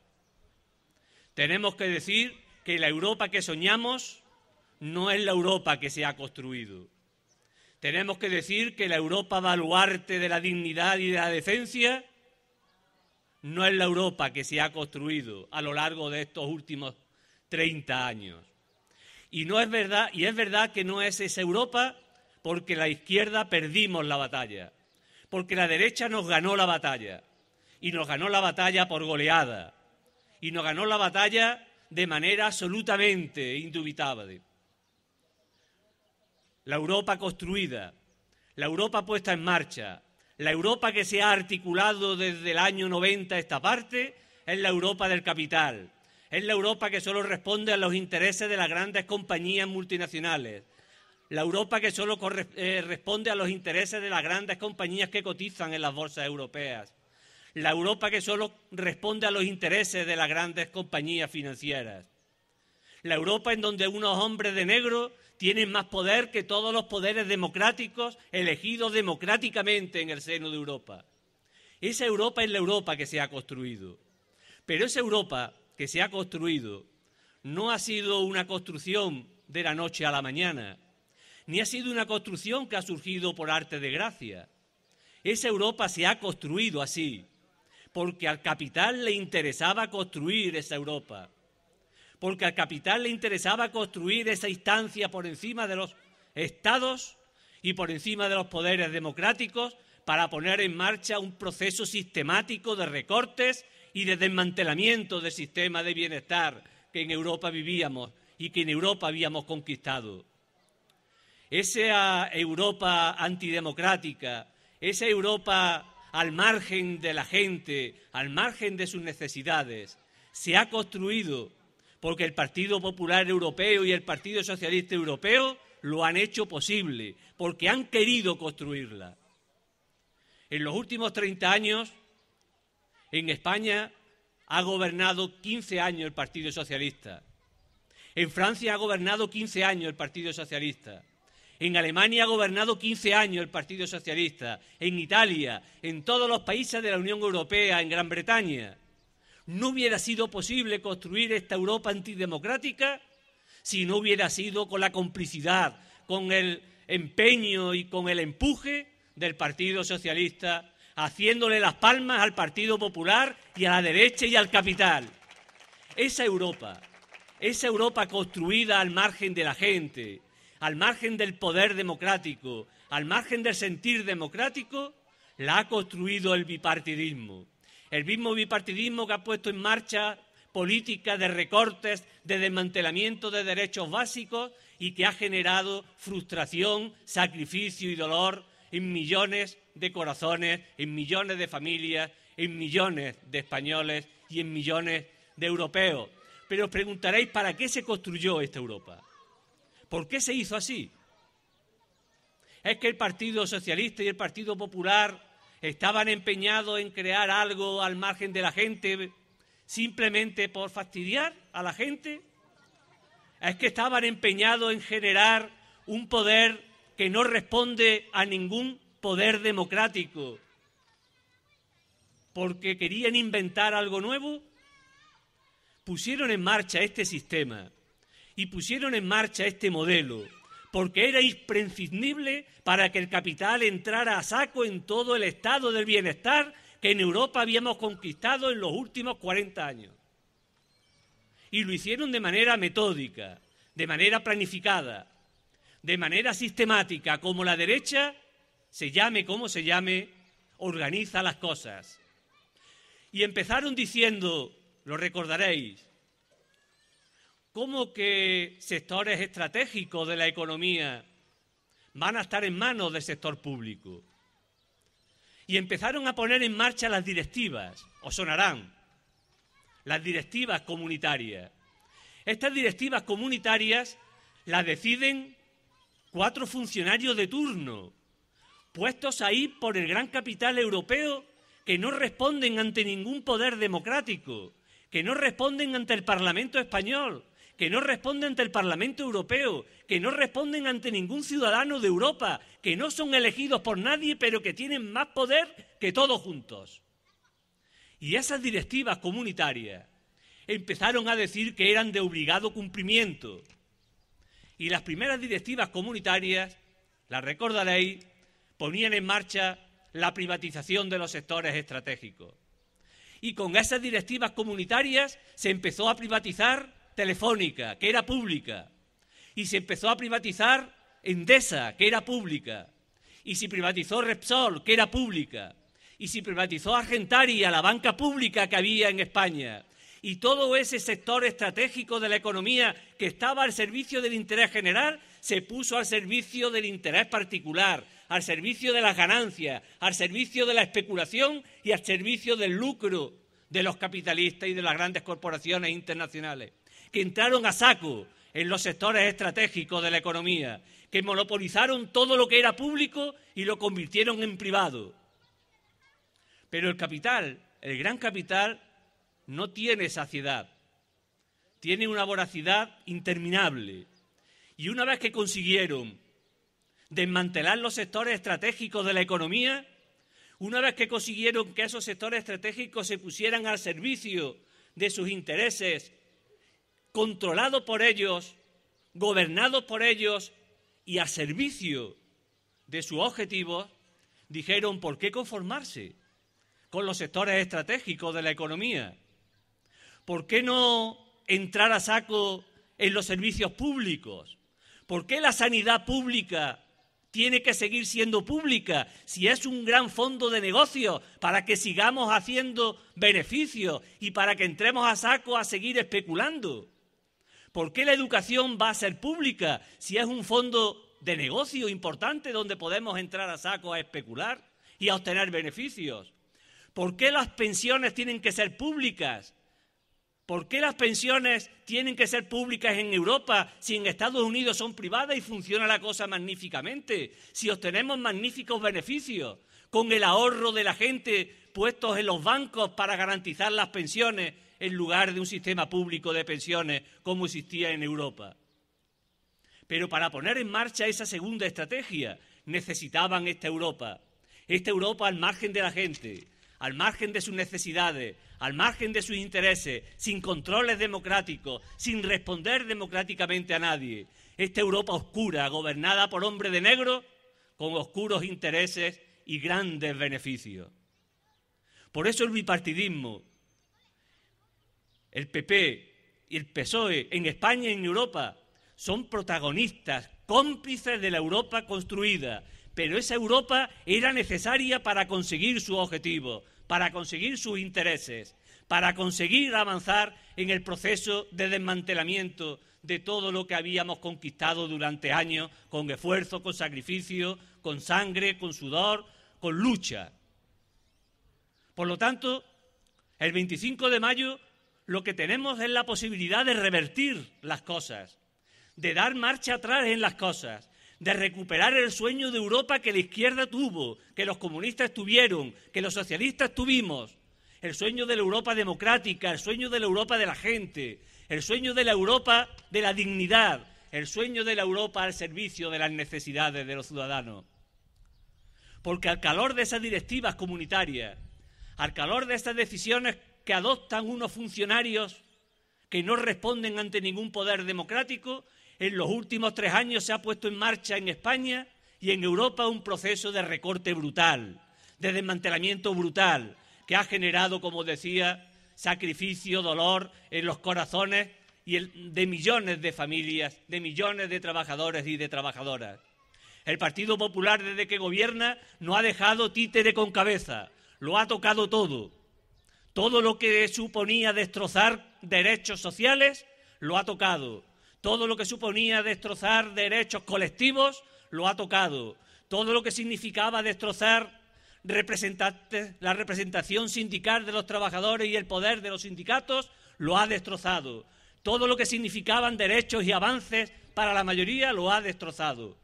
Tenemos que decir que la Europa que soñamos no es la Europa que se ha construido. Tenemos que decir que la Europa baluarte de la dignidad y de la decencia no es la Europa que se ha construido a lo largo de estos últimos 30 años. Y es verdad que no es esa Europa porque la izquierda perdimos la batalla, porque la derecha nos ganó la batalla, y nos ganó la batalla por goleada, y nos ganó la batalla de manera absolutamente indubitable. La Europa construida, la Europa puesta en marcha, la Europa que se ha articulado desde el año 90 a esta parte, es la Europa del capital, es la Europa que solo responde a los intereses de las grandes compañías multinacionales, la Europa que solo responde a los intereses de las grandes compañías que cotizan en las bolsas europeas, la Europa que solo responde a los intereses de las grandes compañías financieras, la Europa en donde unos hombres de negro tienen más poder que todos los poderes democráticos elegidos democráticamente en el seno de Europa. Esa Europa es la Europa que se ha construido. Pero esa Europa que se ha construido no ha sido una construcción de la noche a la mañana, ni ha sido una construcción que ha surgido por arte de gracia. Esa Europa se ha construido así, porque al capital le interesaba construir esa Europa, porque al capital le interesaba construir esa instancia por encima de los estados y por encima de los poderes democráticos para poner en marcha un proceso sistemático de recortes y de desmantelamiento del sistema de bienestar que en Europa vivíamos y que en Europa habíamos conquistado. Esa Europa antidemocrática, esa Europa al margen de la gente, al margen de sus necesidades, se ha construido porque el Partido Popular Europeo y el Partido Socialista Europeo lo han hecho posible, porque han querido construirla. En los últimos 30 años, en España ha gobernado 15 años el Partido Socialista. En Francia ha gobernado 15 años el Partido Socialista. En Alemania ha gobernado 15 años el Partido Socialista. En Italia, en todos los países de la Unión Europea, en Gran Bretaña. No hubiera sido posible construir esta Europa antidemocrática si no hubiera sido con la complicidad, con el empeño y con el empuje del Partido Socialista, haciéndole las palmas al Partido Popular y a la derecha y al capital. Esa Europa construida al margen de la gente, al margen del poder democrático, al margen del sentir democrático, la ha construido el bipartidismo. El mismo bipartidismo que ha puesto en marcha políticas de recortes, de desmantelamiento de derechos básicos y que ha generado frustración, sacrificio y dolor en millones de corazones, en millones de familias, en millones de españoles y en millones de europeos. Pero os preguntaréis, ¿para qué se construyó esta Europa? ¿Por qué se hizo así? ¿Es que el Partido Socialista y el Partido Popular estaban empeñados en crear algo al margen de la gente simplemente por fastidiar a la gente? ¿Es que estaban empeñados en generar un poder que no responde a ningún poder democrático porque querían inventar algo nuevo? Pusieron en marcha este sistema y pusieron en marcha este modelo porque era imprescindible para que el capital entrara a saco en todo el estado del bienestar que en Europa habíamos conquistado en los últimos 40 años. Y lo hicieron de manera metódica, de manera planificada, de manera sistemática, como la derecha, se llame como se llame, organiza las cosas. Y empezaron diciendo, lo recordaréis, cómo que sectores estratégicos de la economía van a estar en manos del sector público. Y empezaron a poner en marcha las directivas, os sonarán, las directivas comunitarias. Estas directivas comunitarias las deciden 4 funcionarios de turno, puestos ahí por el gran capital europeo, que no responden ante ningún poder democrático, que no responden ante el Parlamento español, que no responden ante el Parlamento Europeo, que no responden ante ningún ciudadano de Europa, que no son elegidos por nadie, pero que tienen más poder que todos juntos. Y esas directivas comunitarias empezaron a decir que eran de obligado cumplimiento. Y las primeras directivas comunitarias, las recordaréis, ponían en marcha la privatización de los sectores estratégicos. Y con esas directivas comunitarias se empezó a privatizar Telefónica, que era pública, y se empezó a privatizar Endesa, que era pública, y se privatizó Repsol, que era pública, y se privatizó Argentaria, la banca pública que había en España, y todo ese sector estratégico de la economía que estaba al servicio del interés general se puso al servicio del interés particular, al servicio de las ganancias, al servicio de la especulación y al servicio del lucro de los capitalistas y de las grandes corporaciones internacionales, que entraron a saco en los sectores estratégicos de la economía, que monopolizaron todo lo que era público y lo convirtieron en privado. Pero el capital, el gran capital, no tiene saciedad, tiene una voracidad interminable. Y una vez que consiguieron desmantelar los sectores estratégicos de la economía, una vez que consiguieron que esos sectores estratégicos se pusieran al servicio de sus intereses, controlados por ellos, gobernados por ellos y a servicio de sus objetivos, dijeron, ¿por qué conformarse con los sectores estratégicos de la economía? ¿Por qué no entrar a saco en los servicios públicos? ¿Por qué la sanidad pública tiene que seguir siendo pública si es un gran fondo de negocio para que sigamos haciendo beneficios y para que entremos a saco a seguir especulando? ¿Por qué la educación va a ser pública si es un fondo de negocio importante donde podemos entrar a saco a especular y a obtener beneficios? ¿Por qué las pensiones tienen que ser públicas ¿Por qué las pensiones tienen que ser públicas en Europa si en Estados Unidos son privadas y funciona la cosa magníficamente? Si obtenemos magníficos beneficios con el ahorro de la gente puestos en los bancos para garantizar las pensiones en lugar de un sistema público de pensiones como existía en Europa. Pero para poner en marcha esa segunda estrategia necesitaban esta Europa al margen de la gente, al margen de sus necesidades, al margen de sus intereses, sin controles democráticos, sin responder democráticamente a nadie. Esta Europa oscura, gobernada por hombres de negro, con oscuros intereses y grandes beneficios. Por eso el bipartidismo, el PP y el PSOE en España y en Europa son protagonistas, cómplices de la Europa construida, pero esa Europa era necesaria para conseguir sus objetivos, para conseguir sus intereses, para conseguir avanzar en el proceso de desmantelamiento de todo lo que habíamos conquistado durante años, con esfuerzo, con sacrificio, con sangre, con sudor, con lucha. Por lo tanto, el 25 de mayo lo que tenemos es la posibilidad de revertir las cosas, de dar marcha atrás en las cosas, de recuperar el sueño de Europa que la izquierda tuvo, que los comunistas tuvieron, que los socialistas tuvimos, el sueño de la Europa democrática, el sueño de la Europa de la gente, el sueño de la Europa de la dignidad, el sueño de la Europa al servicio de las necesidades de los ciudadanos. Porque al calor de esas directivas comunitarias, al calor de estas decisiones que adoptan unos funcionarios que no responden ante ningún poder democrático, en los últimos 3 años se ha puesto en marcha en España y en Europa un proceso de recorte brutal, de desmantelamiento brutal, que ha generado, como decía, sacrificio, dolor en los corazones de millones de familias, de millones de trabajadores y de trabajadoras. El Partido Popular, desde que gobierna, no ha dejado títere con cabeza, lo ha tocado todo. Todo lo que suponía destrozar derechos sociales, lo ha tocado. Todo lo que suponía destrozar derechos colectivos, lo ha tocado. Todo lo que significaba destrozar la representación sindical de los trabajadores y el poder de los sindicatos, lo ha destrozado. Todo lo que significaban derechos y avances para la mayoría, lo ha destrozado.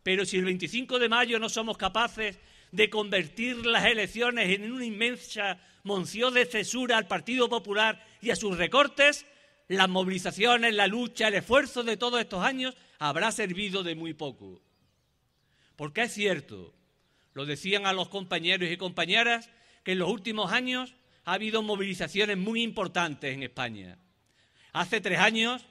Pero si el 25 de mayo no somos capaces de convertir las elecciones en una inmensa moción de censura al Partido Popular y a sus recortes, las movilizaciones, la lucha, el esfuerzo de todos estos años habrá servido de muy poco. Porque es cierto, lo decían a los compañeros y compañeras, que en los últimos años ha habido movilizaciones muy importantes en España. Hace 3 años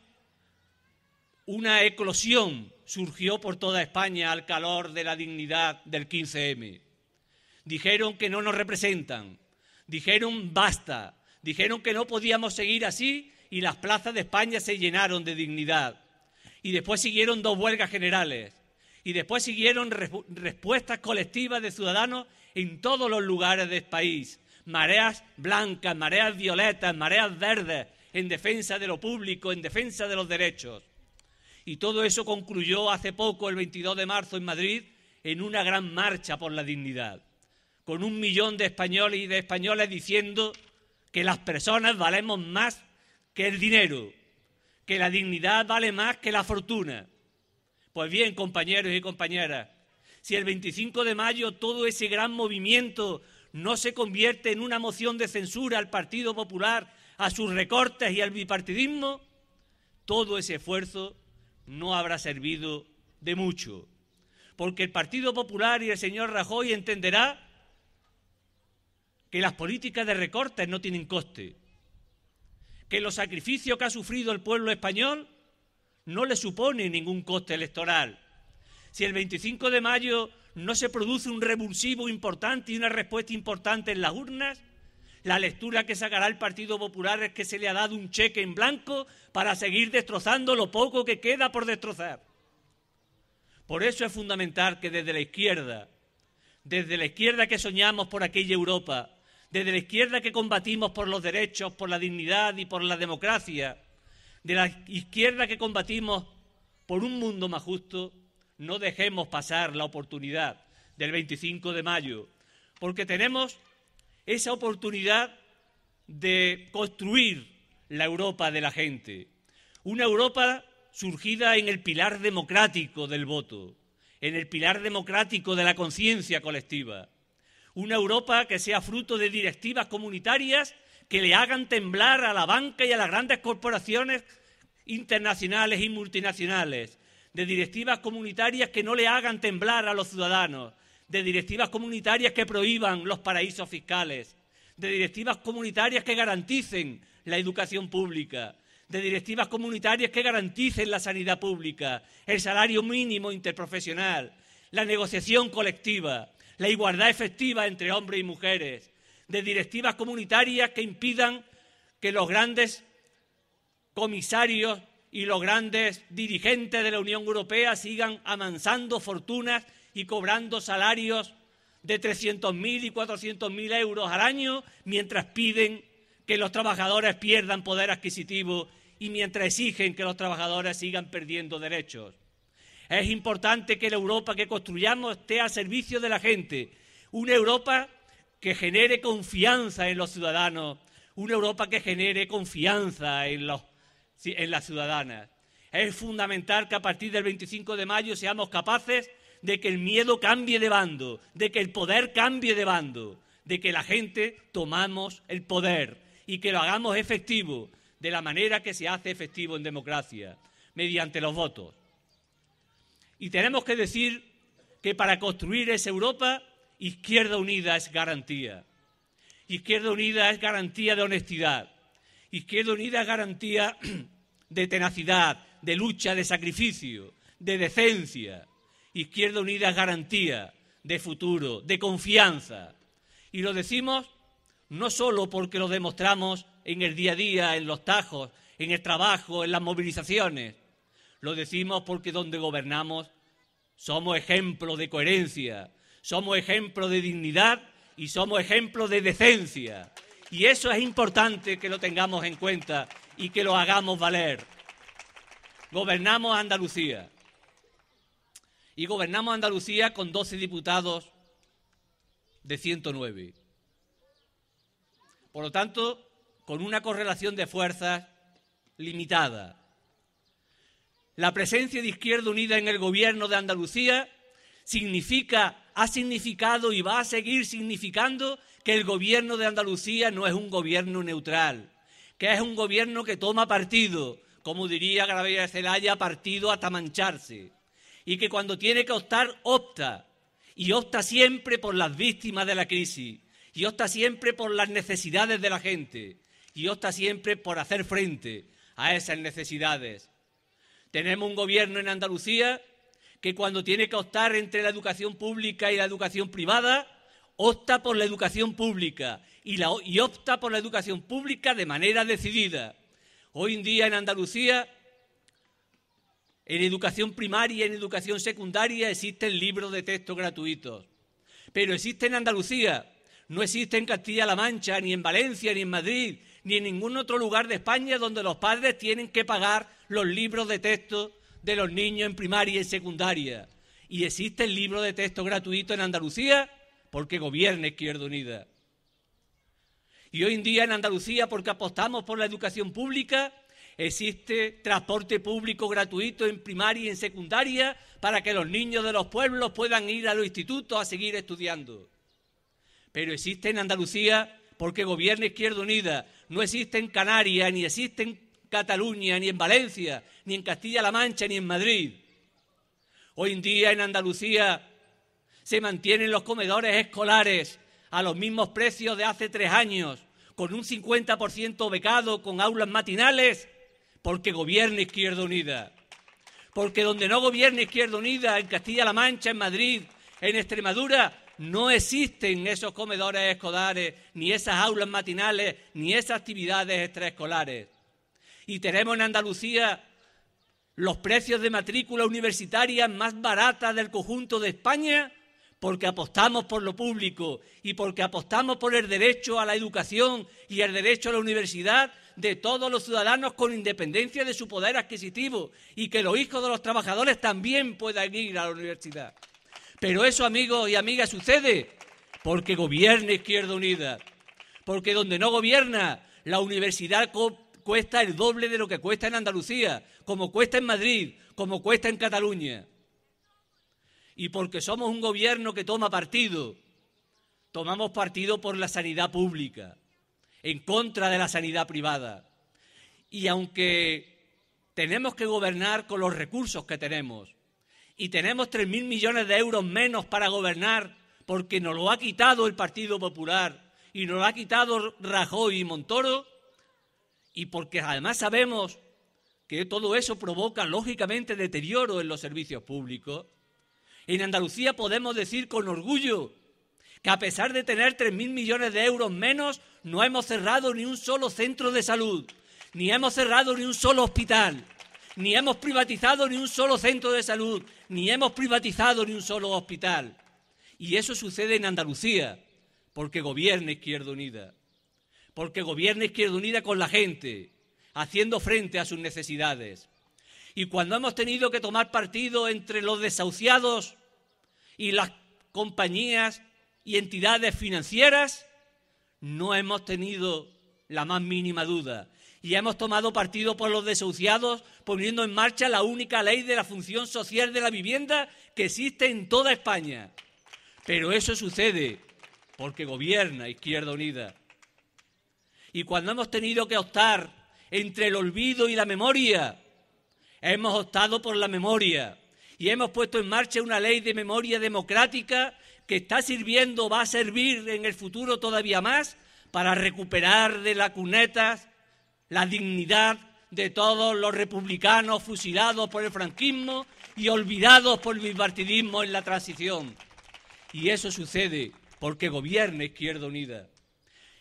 una eclosión surgió por toda España al calor de la dignidad del 15M. Dijeron que no nos representan, dijeron basta, dijeron que no podíamos seguir así y las plazas de España se llenaron de dignidad. Y después siguieron 2 huelgas generales y después siguieron respuestas colectivas de ciudadanos en todos los lugares del país. Mareas blancas, mareas violetas, mareas verdes en defensa de lo público, en defensa de los derechos. Y todo eso concluyó hace poco, el 22 de marzo en Madrid, en una gran marcha por la dignidad, con 1 millón de españoles y de españolas diciendo que las personas valemos más que el dinero, que la dignidad vale más que la fortuna. Pues bien, compañeros y compañeras, si el 25 de mayo todo ese gran movimiento no se convierte en una moción de censura al Partido Popular, a sus recortes y al bipartidismo, todo ese esfuerzo no habrá servido de mucho. Porque el Partido Popular y el señor Rajoy entenderá que las políticas de recortes no tienen coste, que los sacrificios que ha sufrido el pueblo español no le supone ningún coste electoral. Si el 25 de mayo no se produce un revulsivo importante y una respuesta importante en las urnas, la lectura que sacará el Partido Popular es que se le ha dado un cheque en blanco para seguir destrozando lo poco que queda por destrozar. Por eso es fundamental que desde la izquierda que soñamos por aquella Europa, desde la izquierda que combatimos por los derechos, por la dignidad y por la democracia, de la izquierda que combatimos por un mundo más justo, no dejemos pasar la oportunidad del 25 de mayo, porque tenemos esa oportunidad de construir la Europa de la gente. Una Europa surgida en el pilar democrático del voto, en el pilar democrático de la conciencia colectiva. Una Europa que sea fruto de directivas comunitarias que le hagan temblar a la banca y a las grandes corporaciones internacionales y multinacionales, de directivas comunitarias que no le hagan temblar a los ciudadanos, de directivas comunitarias que prohíban los paraísos fiscales, de directivas comunitarias que garanticen la educación pública, de directivas comunitarias que garanticen la sanidad pública, el salario mínimo interprofesional, la negociación colectiva, la igualdad efectiva entre hombres y mujeres, de directivas comunitarias que impidan que los grandes comisarios y los grandes dirigentes de la Unión Europea sigan amansando fortunas y cobrando salarios de 300.000 y 400.000 euros al año, mientras piden que los trabajadores pierdan poder adquisitivo y mientras exigen que los trabajadores sigan perdiendo derechos. Es importante que la Europa que construyamos esté al servicio de la gente, una Europa que genere confianza en los ciudadanos, una Europa que genere confianza en las ciudadanas. Es fundamental que a partir del 25 de mayo seamos capaces de que el miedo cambie de bando, de que el poder cambie de bando, de que la gente tomamos el poder y que lo hagamos efectivo de la manera que se hace efectivo en democracia, mediante los votos. Y tenemos que decir que para construir esa Europa, Izquierda Unida es garantía. Izquierda Unida es garantía de honestidad. Izquierda Unida es garantía de tenacidad, de lucha, de sacrificio, de decencia. Izquierda Unida es garantía de futuro, de confianza. Y lo decimos no solo porque lo demostramos en el día a día, en los tajos, en el trabajo, en las movilizaciones. Lo decimos porque donde gobernamos somos ejemplo de coherencia, somos ejemplo de dignidad y somos ejemplo de decencia. Y eso es importante que lo tengamos en cuenta y que lo hagamos valer. Gobernamos Andalucía. Y gobernamos Andalucía con 12 diputados de 109. Por lo tanto, con una correlación de fuerzas limitada. La presencia de Izquierda Unida en el gobierno de Andalucía ha significado y va a seguir significando que el gobierno de Andalucía no es un gobierno neutral, que es un gobierno que toma partido, como diría Gabriel Celaya, partido hasta mancharse, y que cuando tiene que optar, opta, y opta siempre por las víctimas de la crisis, y opta siempre por las necesidades de la gente, y opta siempre por hacer frente a esas necesidades. Tenemos un gobierno en Andalucía que cuando tiene que optar entre la educación pública y la educación privada, opta por la educación pública y opta por la educación pública de manera decidida. Hoy en día en Andalucía, en educación primaria y en educación secundaria existen libros de texto gratuitos, pero existe en Andalucía, no existe en Castilla-La Mancha, ni en Valencia, ni en Madrid, ni en ningún otro lugar de España donde los padres tienen que pagar los libros de texto de los niños en primaria y en secundaria. Y existe el libro de texto gratuito en Andalucía porque gobierna Izquierda Unida. Y hoy en día en Andalucía, porque apostamos por la educación pública, existe transporte público gratuito en primaria y en secundaria para que los niños de los pueblos puedan ir a los institutos a seguir estudiando. Pero existe en Andalucía porque gobierna Izquierda Unida. No existe en Canarias, ni existe en Cataluña, ni en Valencia, ni en Castilla-La Mancha, ni en Madrid. Hoy en día en Andalucía se mantienen los comedores escolares a los mismos precios de hace 3 años, con un 50% becado, con aulas matinales, porque gobierna Izquierda Unida. Porque donde no gobierna Izquierda Unida, en Castilla-La Mancha, en Madrid, en Extremadura, no existen esos comedores escolares, ni esas aulas matinales, ni esas actividades extraescolares. Y tenemos en Andalucía los precios de matrícula universitaria más baratas del conjunto de España porque apostamos por lo público y porque apostamos por el derecho a la educación y el derecho a la universidad de todos los ciudadanos con independencia de su poder adquisitivo y que los hijos de los trabajadores también puedan ir a la universidad. Pero eso, amigos y amigas, sucede porque gobierna Izquierda Unida. Porque donde no gobierna, la universidad cuesta el doble de lo que cuesta en Andalucía, como cuesta en Madrid, como cuesta en Cataluña. Y porque somos un gobierno que toma partido, tomamos partido por la sanidad pública, en contra de la sanidad privada. Y aunque tenemos que gobernar con los recursos que tenemos, y tenemos 3.000 millones de euros menos para gobernar porque nos lo ha quitado el Partido Popular y nos lo ha quitado Rajoy y Montoro, y porque además sabemos que todo eso provoca lógicamente deterioro en los servicios públicos, en Andalucía podemos decir con orgullo que a pesar de tener 3.000 millones de euros menos, no hemos cerrado ni un solo centro de salud, ni hemos cerrado ni un solo hospital, ni hemos privatizado ni un solo centro de salud, ni hemos privatizado ni un solo hospital. Y eso sucede en Andalucía, porque gobierna Izquierda Unida. Porque gobierna Izquierda Unida con la gente, haciendo frente a sus necesidades. Y cuando hemos tenido que tomar partido entre los desahuciados y las compañías y entidades financieras, no hemos tenido la más mínima duda. Y hemos tomado partido por los desahuciados, poniendo en marcha la única ley de la función social de la vivienda que existe en toda España. Pero eso sucede porque gobierna Izquierda Unida. Y cuando hemos tenido que optar entre el olvido y la memoria, hemos optado por la memoria y hemos puesto en marcha una ley de memoria democrática que está sirviendo, va a servir en el futuro todavía más para recuperar de las cunetas la dignidad de todos los republicanos fusilados por el franquismo y olvidados por el bipartidismo en la transición. Y eso sucede porque gobierna Izquierda Unida.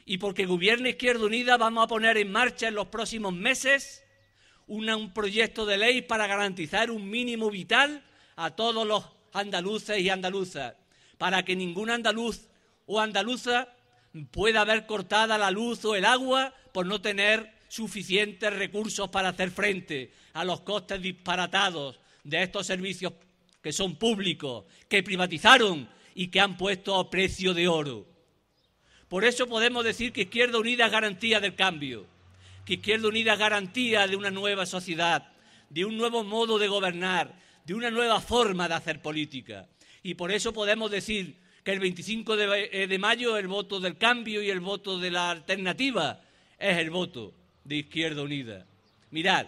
Y porque gobierna Izquierda Unida vamos a poner en marcha en los próximos meses un proyecto de ley para garantizar un mínimo vital a todos los andaluces y andaluzas, para que ningún andaluz o andaluza pueda ver cortada la luz o el agua por no tener suficientes recursos para hacer frente a los costes disparatados de estos servicios que son públicos, que privatizaron y que han puesto a precio de oro. Por eso podemos decir que Izquierda Unida es garantía del cambio, que Izquierda Unida es garantía de una nueva sociedad, de un nuevo modo de gobernar, de una nueva forma de hacer política. Y por eso podemos decir que el 25 de mayo el voto del cambio y el voto de la alternativa es el voto de Izquierda Unida. Mirad,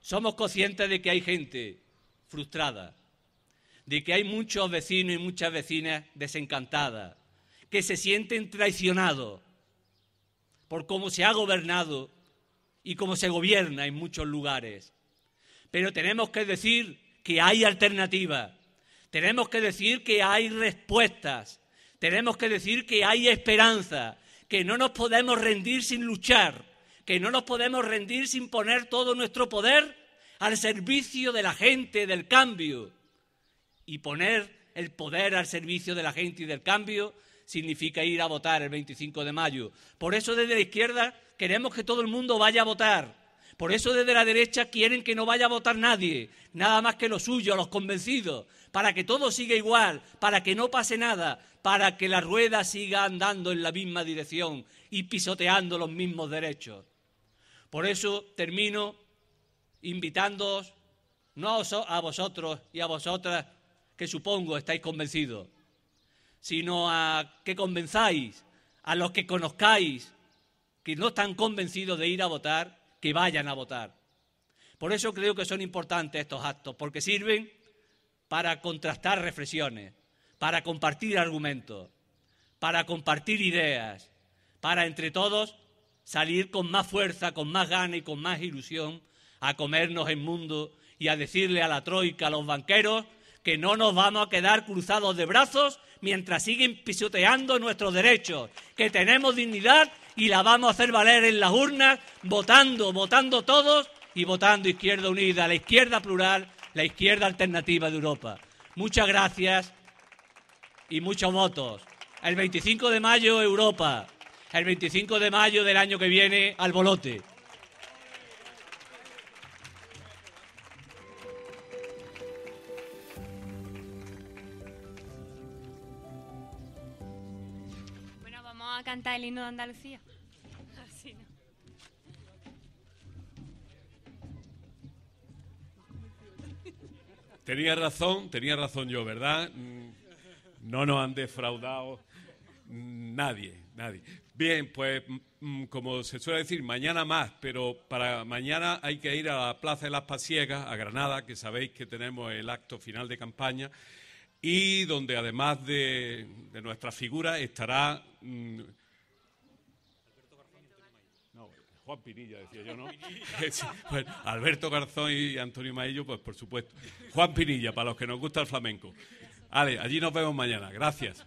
somos conscientes de que hay gente frustrada, de que hay muchos vecinos y muchas vecinas desencantadas, que se sienten traicionados por cómo se ha gobernado y cómo se gobierna en muchos lugares. Pero tenemos que decir que hay alternativas, tenemos que decir que hay respuestas, tenemos que decir que hay esperanza, que no nos podemos rendir sin luchar, que no nos podemos rendir sin poner todo nuestro poder al servicio de la gente, del cambio. Y poner el poder al servicio de la gente y del cambio significa ir a votar el 25 de mayo. Por eso desde la izquierda queremos que todo el mundo vaya a votar. Por eso desde la derecha quieren que no vaya a votar nadie, nada más que los suyos, los convencidos, para que todo siga igual, para que no pase nada, para que la rueda siga andando en la misma dirección y pisoteando los mismos derechos. Por eso termino invitándoos, no a vosotros y a vosotras, que supongo estáis convencidos, sino a que convenzáis a los que conozcáis que no están convencidos de ir a votar, que vayan a votar. Por eso creo que son importantes estos actos, porque sirven para contrastar reflexiones, para compartir argumentos, para compartir ideas, para entre todos salir con más fuerza, con más ganas y con más ilusión a comernos el mundo y a decirle a la troika, a los banqueros, que no nos vamos a quedar cruzados de brazos mientras siguen pisoteando nuestros derechos, que tenemos dignidad y la vamos a hacer valer en las urnas, votando todos y votando Izquierda Unida, la izquierda plural, la izquierda alternativa de Europa. Muchas gracias y muchos votos. El 25 de mayo, Europa. El 25 de mayo del año que viene, al bolote. Bueno, vamos a cantar el himno de Andalucía. Así, ¿no? tenía razón yo, ¿verdad? No nos han defraudado nadie. Bien, pues como se suele decir, mañana más, pero para mañana hay que ir a la Plaza de las Pasiegas, a Granada, que sabéis que tenemos el acto final de campaña, y donde además de nuestra figura estará... Juan Pinilla, decía yo, ¿no? Bueno, Alberto Garzón y Antonio Maillo, pues por supuesto. Juan Pinilla, para los que nos gusta el flamenco. Vale, allí nos vemos mañana. Gracias.